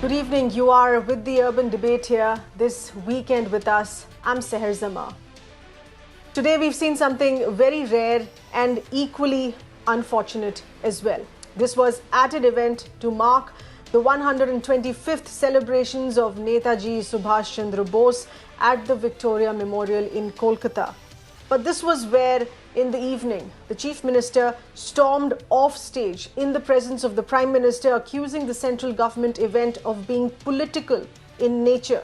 Good evening. You are with the Urban Debate here this weekend with us. I'm Sahar Zaman. Today we've seen something very rare and equally unfortunate as well. This was at an event to mark the 125th celebrations of Netaji Subhash Chandra Bose at the Victoria Memorial in Kolkata. But this was where, in the evening, the Chief Minister stormed off stage in the presence of the Prime Minister, accusing the central government event of being political in nature,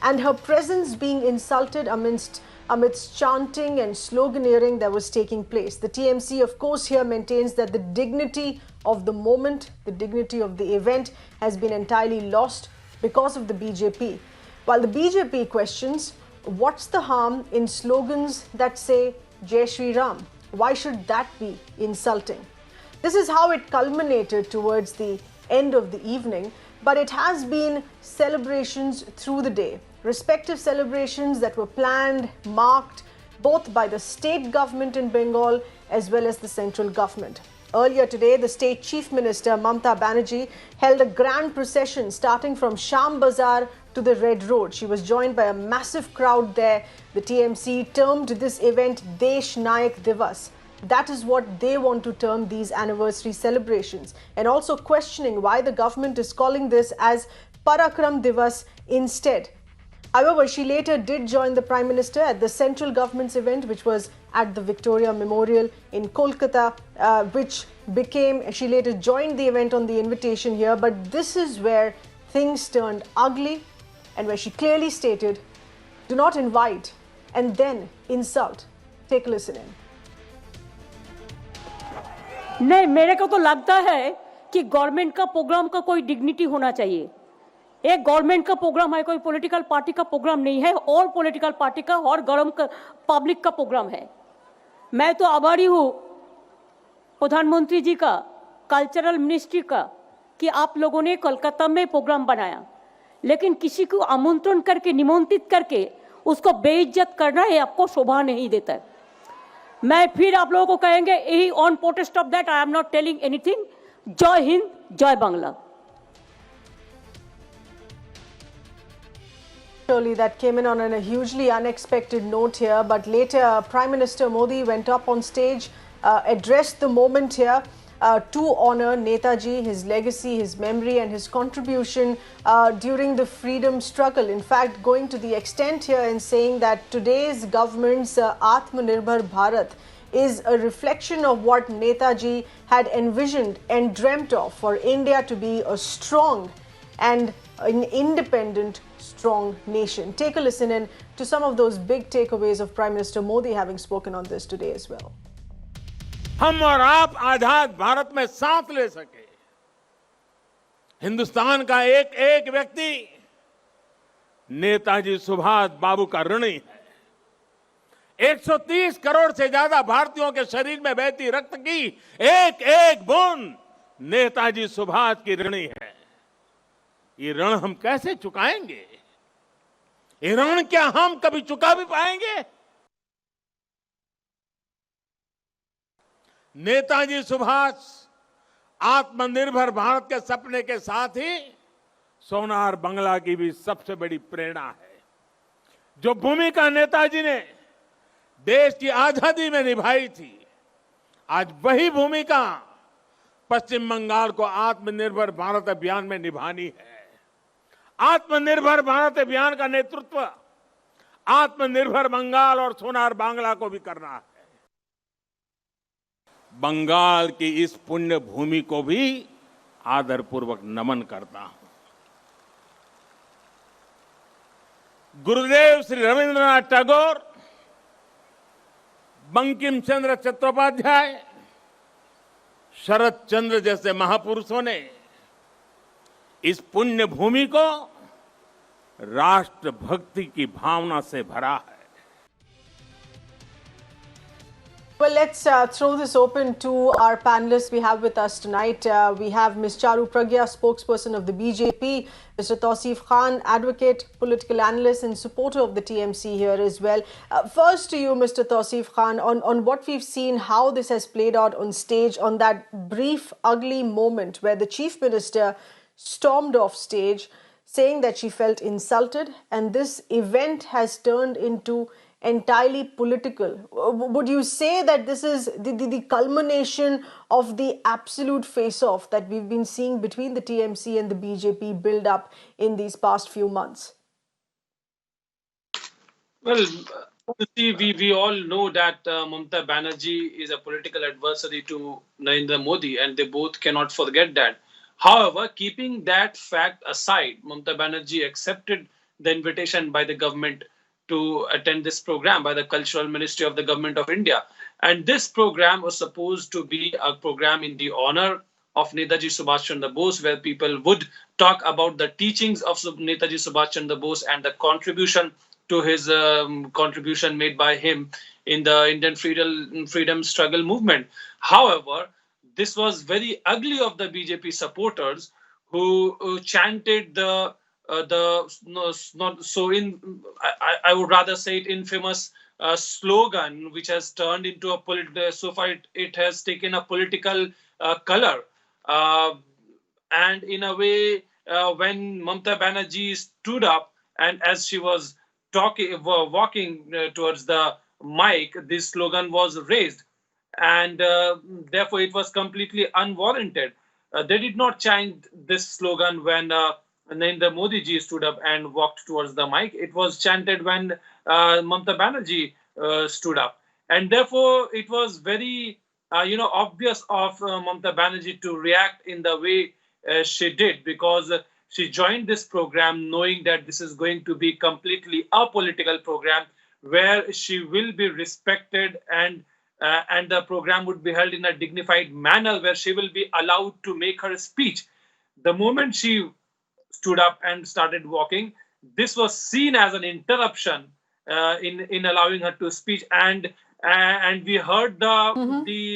and her presence being insulted amidst chanting and sloganeering that was taking place. The TMC, of course, here maintains that the dignity of the moment, the dignity of the event has been entirely lost because of the BJP. While the BJP questions, what's the harm in slogans that say Jai Shree Ram? Why should that be insulting? This is how it culminated towards the end of the evening, but it has been celebrations through the day. Respective celebrations that were planned, marked both by the state government in Bengal as well as the central government. Earlier today, the state chief minister, Mamata Banerjee, held a grand procession starting from Sham Bazaar to the Red Road. She was joined by a massive crowd there. The TMC termed this event Desh Nayak Diwas. That is what they want to term these anniversary celebrations, and also questioning why the government is calling this as Parakram Diwas instead. However, she later did join the Prime Minister at the central government's event, which was at the Victoria Memorial in Kolkata, she later joined the event on the invitation here. But this is where things turned ugly and where she clearly stated, do not invite and then insult. Take a listen in. नहीं, मेरे को तो लगता है कि government का programme का कोई डिग्निटी होना चाहिए. एक गवर्नमेंट का प्रोग्राम है, कोई पॉलिटिकल पार्टी का प्रोग्राम नहीं है. और पॉलिटिकल पार्टी का और पब्लिक का प्रोग्राम है. मैं तो आभारी हूँ प्रधानमंत्री जी का, कल्चरल मिनिस्ट्री का, कि आप लोगों ने कोलकाता में प्रोग्राम बनाया. लेकिन किसी को आमंत्रण करके, निमंत्रित करके उसको बेइज्जत करना ये आपको शोभा नहीं देता है. मैं फिर आप लोगों को कहेंगे, यही on protest of that I am not telling anything. जय हिंद, जय Bangla. Surely that came in on a hugely unexpected note here, but later Prime Minister Modi went up on stage, addressed the moment here to honor Netaji, his legacy, his memory and his contribution during the freedom struggle. In fact, going to the extent here and saying that today's government's Atmanirbhar Bharat is a reflection of what Netaji had envisioned and dreamt of, for India to be a strong and an independent, strong nation. Take a listen in to some of those big takeaways of Prime Minister Modi having spoken on this today as well. हम और आप आजाद भारत में सांस ले सके, हिंदुस्तान का एक एक व्यक्ति नेताजी सुभाष बाबू का ऋणी है. 130 करोड़ से ज्यादा भारतीयों के शरीर में बहती रक्त की एक एक बूंद नेताजी सुभाष की ऋणी है. ये ऋण हम कैसे चुकाएंगे? ये ऋण क्या हम कभी चुका भी पाएंगे? नेताजी सुभाष आत्मनिर्भर भारत के सपने के साथ ही सोनार बांग्ला की भी सबसे बड़ी प्रेरणा है. जो भूमिका नेताजी ने देश की आजादी में निभाई थी, आज वही भूमिका पश्चिम बंगाल को आत्मनिर्भर भारत अभियान में निभानी है. आत्मनिर्भर भारत अभियान का नेतृत्व आत्मनिर्भर बंगाल और सोनार बांग्ला को भी करना है. बंगाल की इस पुण्य भूमि को भी आदरपूर्वक नमन करता हूं. गुरुदेव श्री रविंद्रनाथ टैगोर, बंकिम चंद्र चट्टोपाध्याय, शरद चंद्र जैसे महापुरुषों ने इस पुण्य भूमि को राष्ट्रभक्ति की भावना से भरा है. Well, let's throw this open to our panelists we have with us tonight. We have Ms. Charu Pragya, spokesperson of the BJP, Mr. Tausif Khan, advocate, political analyst and supporter of the TMC here as well. First to you, Mr. Tausif Khan, on what we've seen, how this has played out on stage, on that brief, ugly moment where the Chief Minister stormed off stage, saying that she felt insulted, and this event has turned into entirely political. Would you say that this is the culmination of the absolute face-off that we've been seeing between the TMC and the BJP build up in these past few months? Well, we all know that Mamata Banerjee is a political adversary to Narendra Modi, and they both cannot forget that. However, keeping that fact aside, Mamata Banerjee accepted the invitation by the government to attend this program by the Cultural Ministry of the Government of India. And this program was supposed to be a program in the honor of Netaji Subhash Chandra Bose, where people would talk about the teachings of Netaji Subhash Chandra Bose and the contribution to his contribution made by him in the Indian freedom struggle movement. However, this was very ugly of the BJP supporters who chanted not so in I would rather say it infamous slogan, which has turned into a so far it has taken a political color, and in a way when Mamata Banerjee stood up and as she was walking towards the mic, this slogan was raised, and therefore it was completely unwarranted. They did not chant this slogan when Narendra Modi ji stood up and walked towards the mic. It was chanted when Mamata Banerjee stood up, and therefore it was very obvious of Mamata Banerjee to react in the way she did, because she joined this program knowing that this is going to be completely a political program where she will be respected, and the program would be held in a dignified manner where she will be allowed to make her speech. The moment she stood up and started walking, this was seen as an interruption in allowing her to speak, and we heard the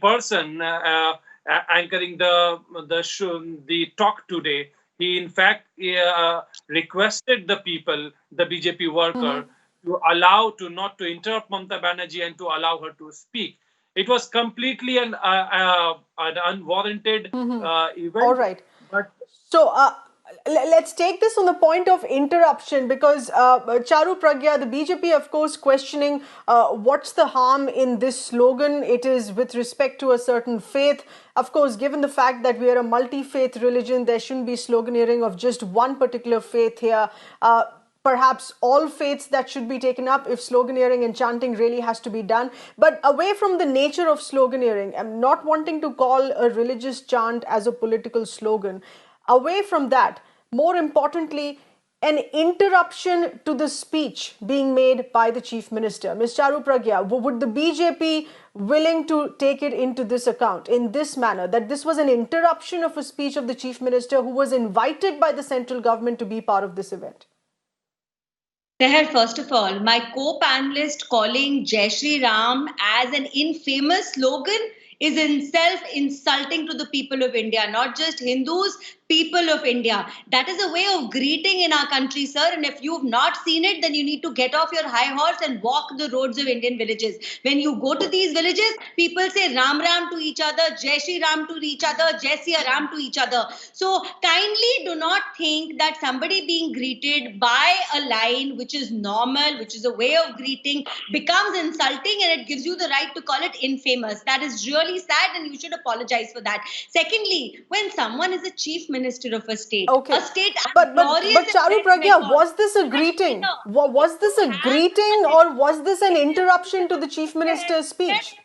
person anchoring the talk today. He in fact requested the people, the BJP worker, to not to interrupt Mamata Banerjee and to allow her to speak. It was completely an unwarranted event. All right. But so let's take this on the point of interruption, because Charu Pragya, the BJP, of course, questioning what's the harm in this slogan. It is with respect to a certain faith. Of course, given the fact that we are a multi-faith religion, there shouldn't be sloganeering of just one particular faith here. Perhaps all faiths that should be taken up if sloganeering and chanting really has to be done. But away from the nature of sloganeering, I'm not wanting to call a religious chant as a political slogan. Away from that, more importantly, an interruption to the speech being made by the Chief Minister. Ms. Charu Pragya, would the BJP willing to take it into this account in this manner, that this was an interruption of a speech of the Chief Minister who was invited by the central government to be part of this event? Sahar, first of all, my co-panelist calling Jai Shree Ram as an infamous slogan is itself insulting to the people of India, not just Hindus, people of India. That is a way of greeting in our country, sir. And if you've not seen it, then you need to get off your high horse and walk the roads of Indian villages. When you go to these villages, people say Ram Ram to each other, Jai Shri Ram to each other, Jai Shri Ram to each other. So kindly do not think that somebody being greeted by a line which is normal, which is a way of greeting, becomes insulting, and it gives you the right to call it infamous. That is really sad, and you should apologize for that. Secondly, when someone is a chief minister of a state, okay, a state but Charu Pragya, was this a greeting? Was this a greeting, or was this an interruption to the chief minister's speech?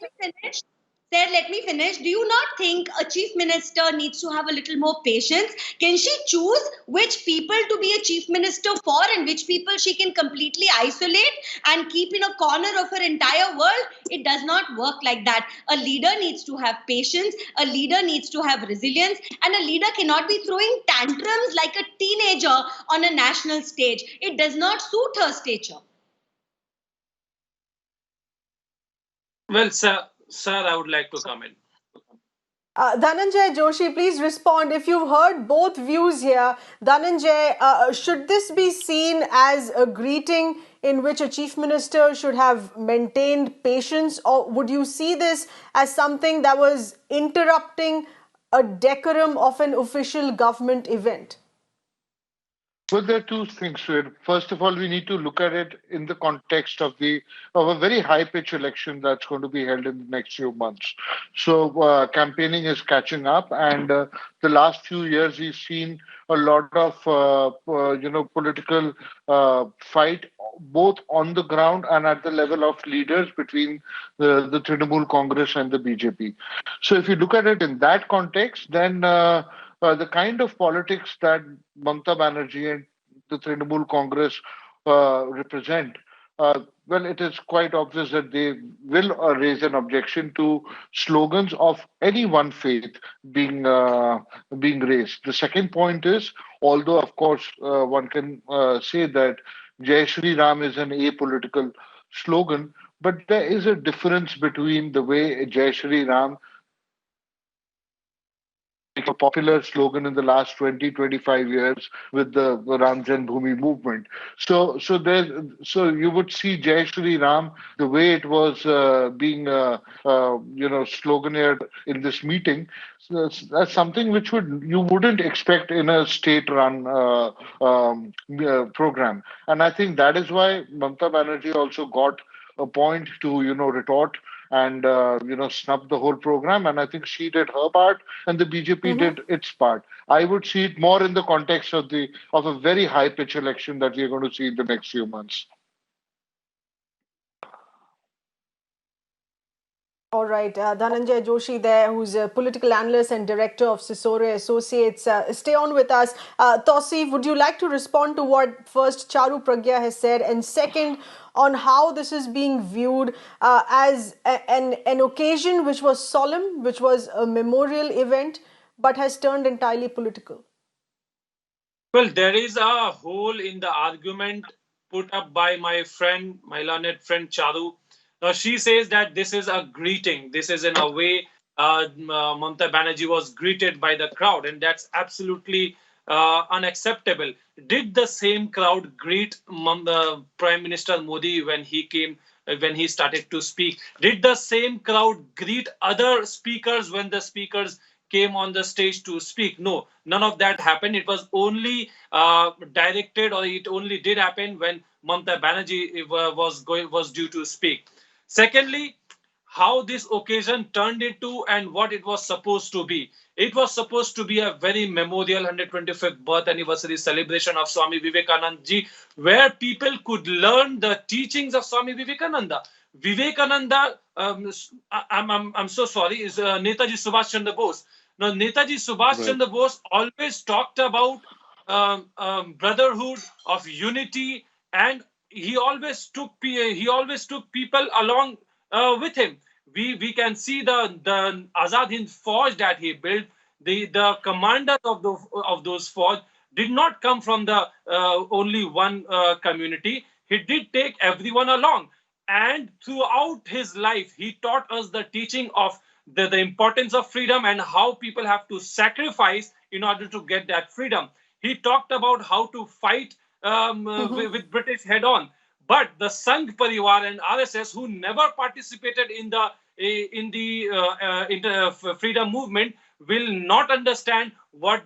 Sir, let me finish. Do you not think a chief minister needs to have a little more patience? Can she choose which people to be a chief minister for and which people she can completely isolate and keep in a corner of her entire world? It does not work like that. A leader needs to have patience, a leader needs to have resilience, and a leader cannot be throwing tantrums like a teenager on a national stage. It does not suit her stature. well, sir, I would like to comment. Dhananjai Joshi, please respond. If you've heard both views here, Dhananjay, should this be seen as a greeting in which a chief minister should have maintained patience, or would you see this as something that was interrupting a decorum of an official government event? Well, there are two things to it. First of all, we need to look at it in the context of a very high pitch election that's going to be held in the next few months. So campaigning is catching up, and the last few years we've seen a lot of political fight both on the ground and at the level of leaders between the Trinamool Congress and the BJP. So if you look at it in that context, then the kind of politics that Mamata Banerjee and the Trinamool Congress represent, well, it is quite obvious that they will raise an objection to slogans of any one faith being raised. The second point is, although of course one can say that Jai Shree Ram is an apolitical slogan, but there is a difference between the way Jai Shree Ram a popular slogan in the last 20-25 years with the Ram Janmabhoomi movement. So you would see Jai Shri Ram the way it was being sloganeered in this meeting. So that's something which you wouldn't expect in a state-run program, and I think that is why Mamata Banerjee also got a point to retort and snub the whole program. And I think she did her part, and the BJP did its part. I would see it more in the context of a very high pitch election that we are going to see in the next few months. All right, Dhananjai Joshi there, who's a political analyst and director of Sisore Associates. Stay on with us. Tausif, would you like to respond to what first Charu Pragya has said, and second, on how this is being viewed as an occasion which was solemn, which was a memorial event, but has turned entirely political? Well, there is a hole in the argument put up by my friend, my learned friend Charu. She says that this is a greeting. This is in a way Mamata Banerjee was greeted by the crowd, and that's absolutely unacceptable. Did the same crowd greet Prime Minister Modi when he came, when he started to speak? Did the same crowd greet other speakers when the speakers came on the stage to speak? No, none of that happened. It was only directed, or it only did happen when Mamata Banerjee was due to speak. Secondly, how this occasion turned into and what it was supposed to be. It was supposed to be a very memorial 125th birth anniversary celebration of Swami Vivekananda ji, where people could learn the teachings of Swami Vivekananda. Vivekananda, I'm so sorry, is Netaji Subhash Chandra Bose. Now, Netaji Subhash Chandra Bose always talked about brotherhood, of unity, and he always took people along with him. We can see the Azad Hind Fauj that he built. The commanders of those Fauj did not come from the only one community. He did take everyone along, and throughout his life, he taught us the teaching of the importance of freedom and how people have to sacrifice in order to get that freedom. He talked about how to fight with British head on. But the Sangh Parivar and RSS, who never participated in the freedom movement, will not understand what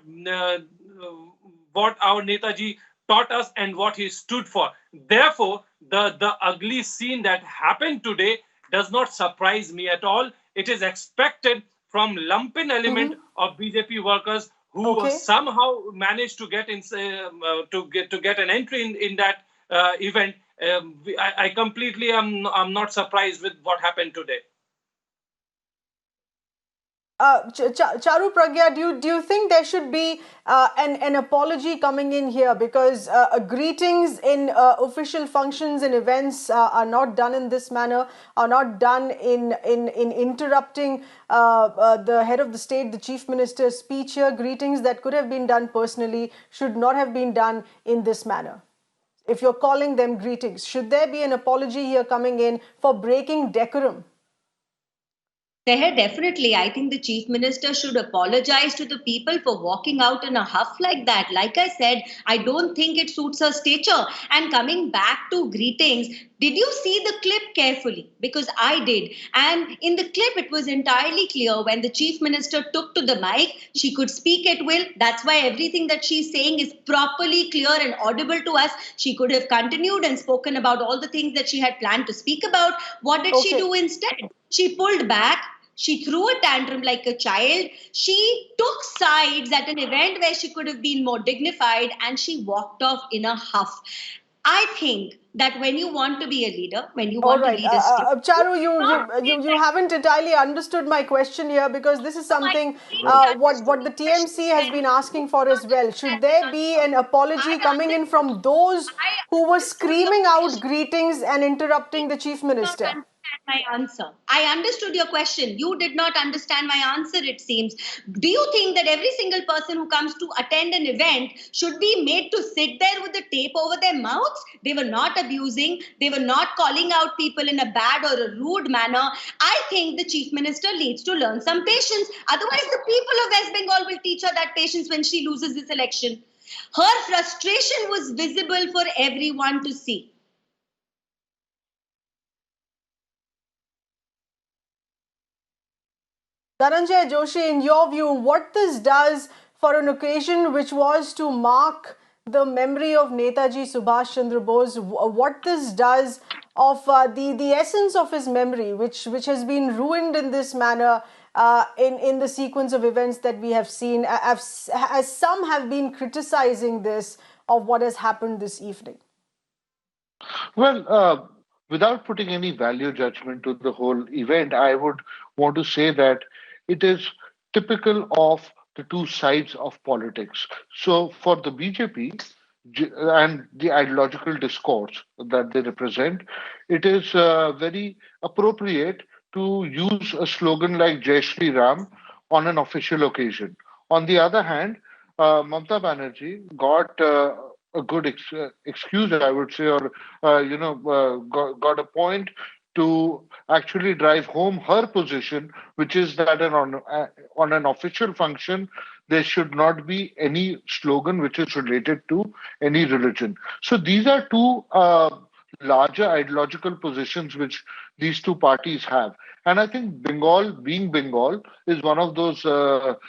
our Netaji taught us and what he stood for. Therefore, the ugly scene that happened today does not surprise me at all. It is expected from lumpen element of BJP workers who somehow managed to get an entry in that event. I completely am not surprised with what happened today. Charu Pragya, do you think there should be an apology coming in here, because greetings in official functions and events are not done in this manner, are not done in interrupting the head of the state, the chief minister's speech here. Greetings that could have been done personally should not have been done in this manner. If you're calling them greetings, should there be an apology here coming in for breaking decorum? Seher, definitely. I think the Chief Minister should apologize to the people for walking out in a huff like that. Like I said, I don't think it suits her stature. And coming back to greetings, Did you see the clip carefully? Because I did. And in the clip, it was entirely clear when the chief minister took to the mic, she could speak at will. That's why everything that she's saying is properly clear and audible to us. She could have continued and spoken about all the things that she had planned to speak about. What did she Okay. do instead? She pulled back. She threw a tantrum like a child. She took sides at an event where she could have been more dignified, and she walked off in a huff. I think that when you want to be a leader, when you All want to right, lead a state, Charu, not you haven't entirely understood my question here, because this is no, I something completely understood what the your question, TMC has been asking for No, as well. no, Should that's there an be answer. an apology I coming in understood. from those I who were understood your screaming out question. greetings and interrupting the chief Did not minister? understand my answer. I understood your question. You did not understand my answer, it seems. Do you think that every single person who comes to attend an event should be made to sit there with the tape over their mouths? They were not abusing. They were not calling out people in a bad or a rude manner. I think the chief minister needs to learn some patience. Otherwise, the people of West Bengal will teach her that patience when she loses this election. Her frustration was visible for everyone to see. Dhananjai Joshi, in your view, what this does for an occasion which was to mark the memory of Netaji Subhash Chandra Bose, what this does of the essence of his memory, which has been ruined in this manner in the sequence of events that we have seen, as some have been criticizing this of what has happened this evening? Well, without putting any value judgment to the whole event, I would want to say that it is typical of the two sides of politics. So, for the BJP and the ideological discourse that they represent, it is very appropriate to use a slogan like Jai Shree Ram on an official occasion. On the other hand, Mamata Banerjee got a good excuse, I would say, or got a point to actually drive home her position, which is that on an official function, there should not be any slogan which is related to any religion. So these are two larger ideological positions which these two parties have. And I think Bengal, being Bengal, is one of those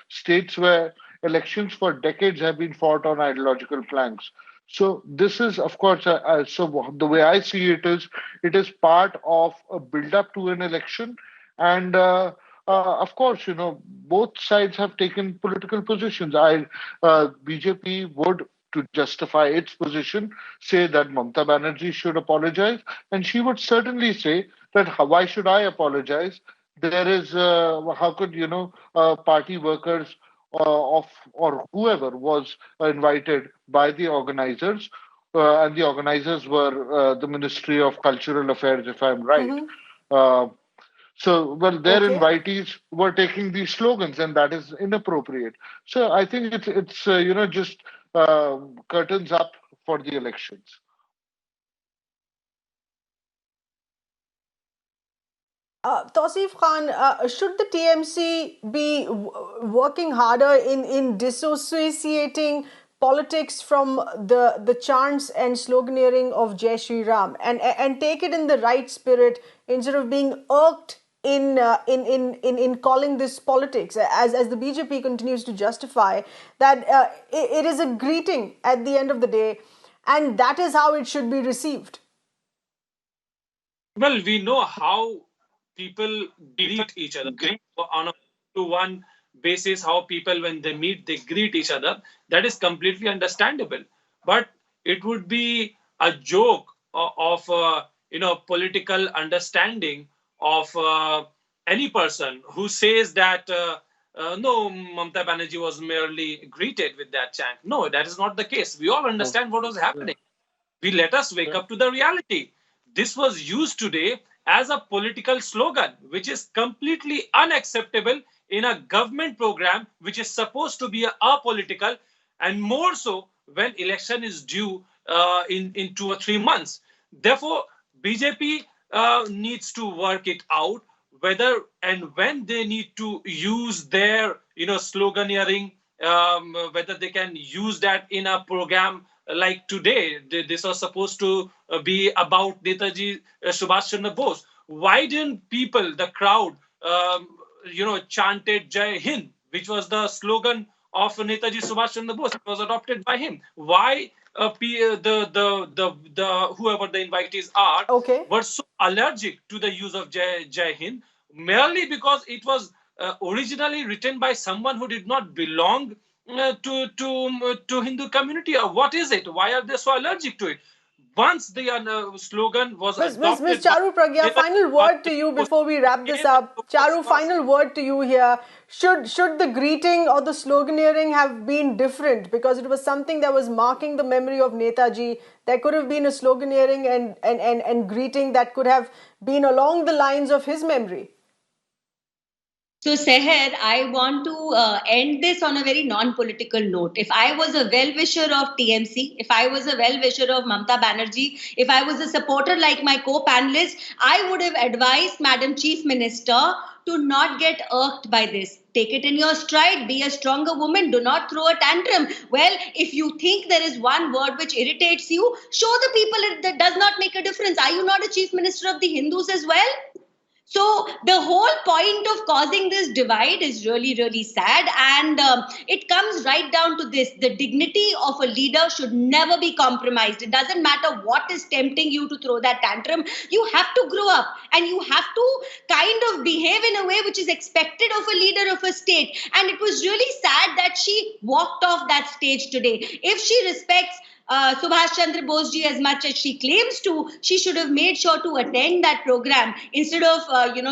states where elections for decades have been fought on ideological planks. So this is, of course, the way I see it is part of a build-up to an election, and of course, both sides have taken political positions. BJP would, to justify its position, say that Mamata Banerjee should apologize, and she would certainly say that why should I apologize? There is how could party workers of or whoever was invited by the organizers, and the organizers were the Ministry of Cultural Affairs, if I'm right. Uh, well, their Okay. invitees were taking these slogans, and that is inappropriate. So I think it's just curtains up for the elections. Tausif Khan, should the TMC be working harder in dissociating politics from the chants and sloganeering of Jai Shree Ram, and take it in the right spirit instead of being irked in calling this politics, as the BJP continues to justify that it is a greeting at the end of the day, and that is how it should be received? Well, we know how people greet each other on a to one basis. How people, when they meet, they greet each other. That is completely understandable. But it would be a joke of political understanding of any person who says that no, Mamata Banerjee was merely greeted with that chant. No, that is not the case. We all understand what was happening. We let us wake up to the reality. This was used today as a political slogan, which is completely unacceptable in a government program which is supposed to be apolitical, and more so when election is due in 2 or 3 months. Therefore, BJP needs to work it out whether and when they need to use their sloganeering, whether they can use that in a program like today. This was supposed to be about Netaji Subhash Chandra Bose. Why didn't people, the crowd, chanted Jai Hind, which was the slogan of Netaji Subhash Chandra Bose? It was adopted by him. Why the whoever the invitees are Okay. were so allergic to the use of Jai Hind, merely because it was originally written by someone who did not belong to Hindu community? Or what is it? Why are they so allergic to it? Once the slogan was Miss adopted by Charu Pragya, final word to you before we wrap this up. Charu, final word to you here. Should the greeting or the sloganeering have been different? Because it was something that was marking the memory of Netaji. There could have been a sloganeering and greeting that could have been along the lines of his memory. So, Seher, I want to end this on a very non-political note. If I was a well-wisher of TMC, if I was a well-wisher of Mamata Banerjee, if I was a supporter like my co-panelist, I would have advised Madam Chief Minister to not get irked by this. Take it in your stride. Be a stronger woman. Do not throw a tantrum. Well, if you think there is one word which irritates you, show the people that does not make a difference. Are you not a Chief Minister of the Hindus as well? So the whole point of causing this divide is really, really sad. And it comes right down to this. The dignity of a leader should never be compromised. It doesn't matter what is tempting you to throw that tantrum. You have to grow up and you have to kind of behave in a way which is expected of a leader of a state. And it was really sad that she walked off that stage today. If she respects Subhash Chandra Bose ji as much as she claims to, she should have made sure to attend that program instead of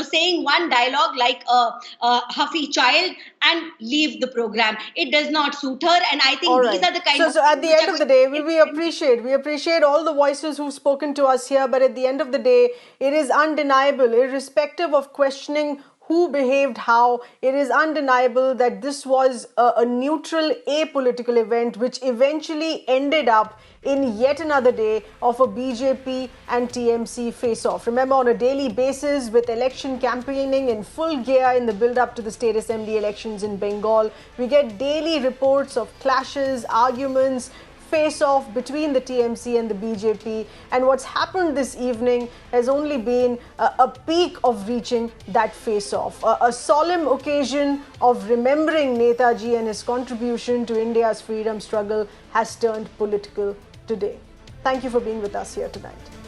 saying one dialogue like a huffy child and leave the program. It does not suit her, and I think these are the kind of. So at the end of the day, we appreciate all the voices who've spoken to us here, but at the end of the day, it is undeniable, irrespective of questioning who behaved how, it is undeniable that this was a neutral, apolitical event which eventually ended up in yet another day of a BJP and TMC face-off. Remember, on a daily basis, with election campaigning in full gear in the build-up to the state assembly elections in Bengal, we get daily reports of clashes, arguments, face-off between the TMC and the BJP, and what's happened this evening has only been a peak of reaching that face-off. A solemn occasion of remembering Netaji and his contribution to India's freedom struggle has turned political today. Thank you for being with us here tonight.